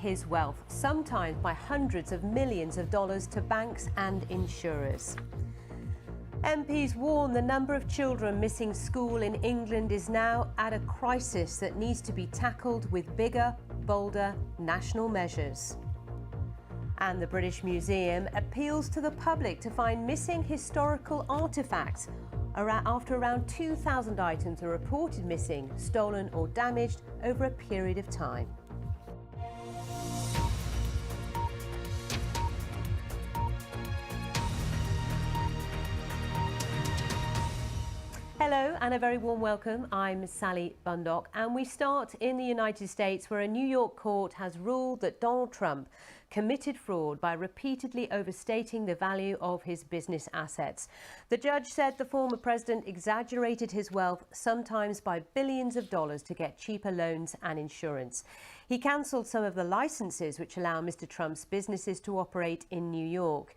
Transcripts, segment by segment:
his wealth, sometimes by hundreds of millions of dollars, to banks and insurers. MPs warn the number of children missing school in England is now at a crisis that needs to be tackled with bigger, bolder national measures. And the British Museum appeals to the public to find missing historical artefacts after around 2,000 items are reported missing, stolen or damaged over a period of time. Hello and a very warm welcome. I'm Sally Bundock, and we start in the United States, where a New York court has ruled that Donald Trump committed fraud by repeatedly overstating the value of his business assets. The judge said the former president exaggerated his wealth, sometimes by billions of dollars, to get cheaper loans and insurance. He cancelled some of the licenses which allow Mr. Trump's businesses to operate in New York.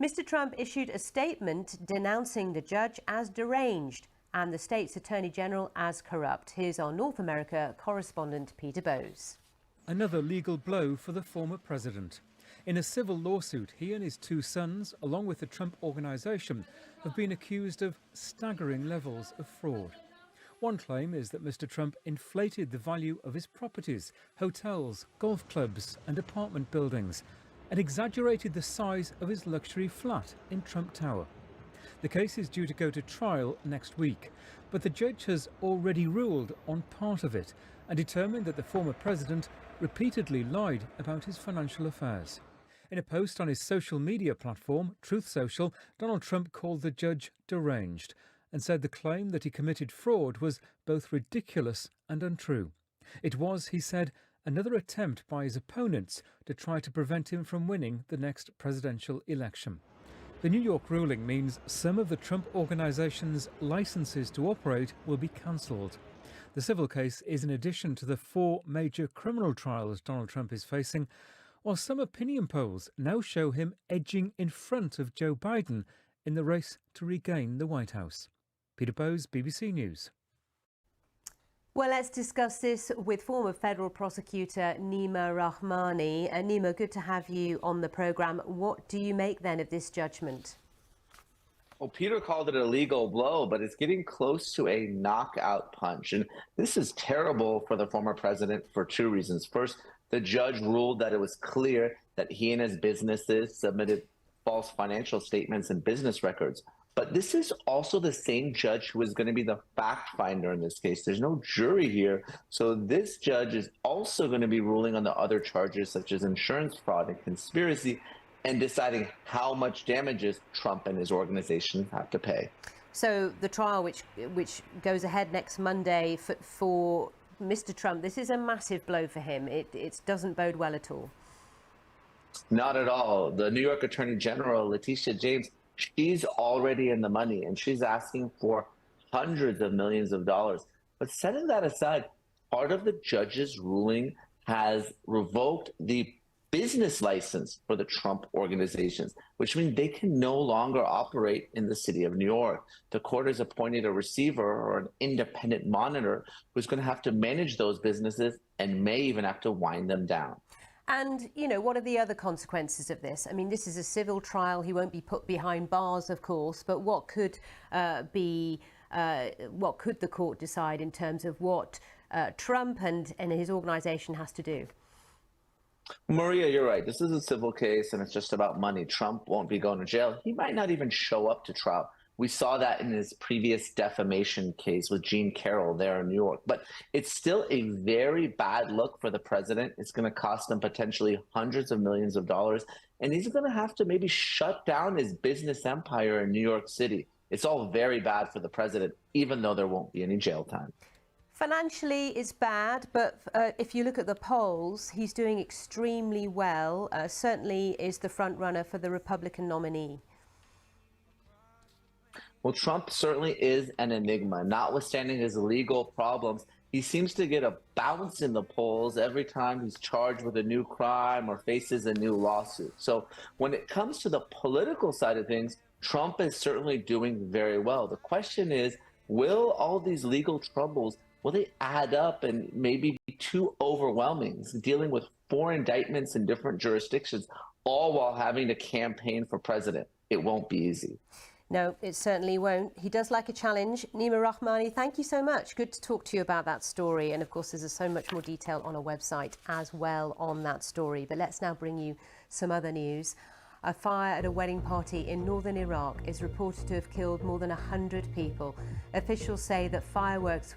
Mr. Trump issued a statement denouncing the judge as deranged and the state's Attorney General as corrupt. Here's our North America correspondent, Peter Bowes. Another legal blow for the former president. In a civil lawsuit, he and his two sons, along with the Trump Organization, have been accused of staggering levels of fraud. One claim is that Mr. Trump inflated the value of his properties, hotels, golf clubs and apartment buildings, and exaggerated the size of his luxury flat in Trump Tower. The case is due to go to trial next week, but the judge has already ruled on part of it and determined that the former president repeatedly lied about his financial affairs. In a post on his social media platform, Truth Social, Donald Trump called the judge deranged and said the claim that he committed fraud was both ridiculous and untrue. It was, he said, another attempt by his opponents to try to prevent him from winning the next presidential election. The New York ruling means some of the Trump Organization's licenses to operate will be cancelled. The civil case is in addition to the 4 major criminal trials Donald Trump is facing, while some opinion polls now show him edging in front of Joe Biden in the race to regain the White House. Peter Bowes, BBC News. Well, let's discuss this with former federal prosecutor Neama Rahmani. Neama, good to have you on the programme. What do you make then of this judgment? Well, Peter called it a legal blow, but it's getting close to a knockout punch. And this is terrible for the former president for 2 reasons. First, the judge ruled that it was clear that he and his businesses submitted false financial statements and business records. But this is also the same judge who is going to be the fact finder in this case. There's no jury here. So this judge is also going to be ruling on the other charges, such as insurance fraud and conspiracy, and deciding how much damages Trump and his organization have to pay. So the trial, which goes ahead next Monday for Mr. Trump, this is a massive blow for him. It doesn't bode well at all. Not at all. The New York Attorney General, Letitia James, she's already in the money, and she's asking for hundreds of millions of dollars. But setting that aside, part of the judge's ruling has revoked the business license for the Trump organizations, which means they can no longer operate in the city of New York. The court has appointed a receiver or an independent monitor who's going to have to manage those businesses and may even have to wind them down. And, you know, what are the other consequences of this? I mean, this is a civil trial. He won't be put behind bars, of course, but what could the court decide in terms of what Trump and his organization has to do? Maria, you're right. This is a civil case and it's just about money. Trump won't be going to jail. He might not even show up to trial. We saw that in his previous defamation case with Jean Carroll there in New York. But it's still a very bad look for the president. It's going to cost him potentially hundreds of millions of dollars. And he's going to have to maybe shut down his business empire in New York City. It's all very bad for the president, even though there won't be any jail time. Financially, it's bad, but if you look at the polls, he's doing extremely well. Certainly is the front runner for the Republican nominee. Well, Trump certainly is an enigma. Notwithstanding his legal problems, he seems to get a bounce in the polls every time he's charged with a new crime or faces a new lawsuit. So when it comes to the political side of things, Trump is certainly doing very well. The question is, will all these legal troubles well, they add up and maybe be too overwhelming. Dealing with 4 indictments in different jurisdictions, all while having to campaign for president. It won't be easy. No, it certainly won't. He does like a challenge. Neama Rahmani, thank you so much. Good to talk to you about that story. And of course, there's so much more detail on our website as well on that story. But let's now bring you some other news. A fire at a wedding party in northern Iraq is reported to have killed more than 100 people. Officials say that fireworks were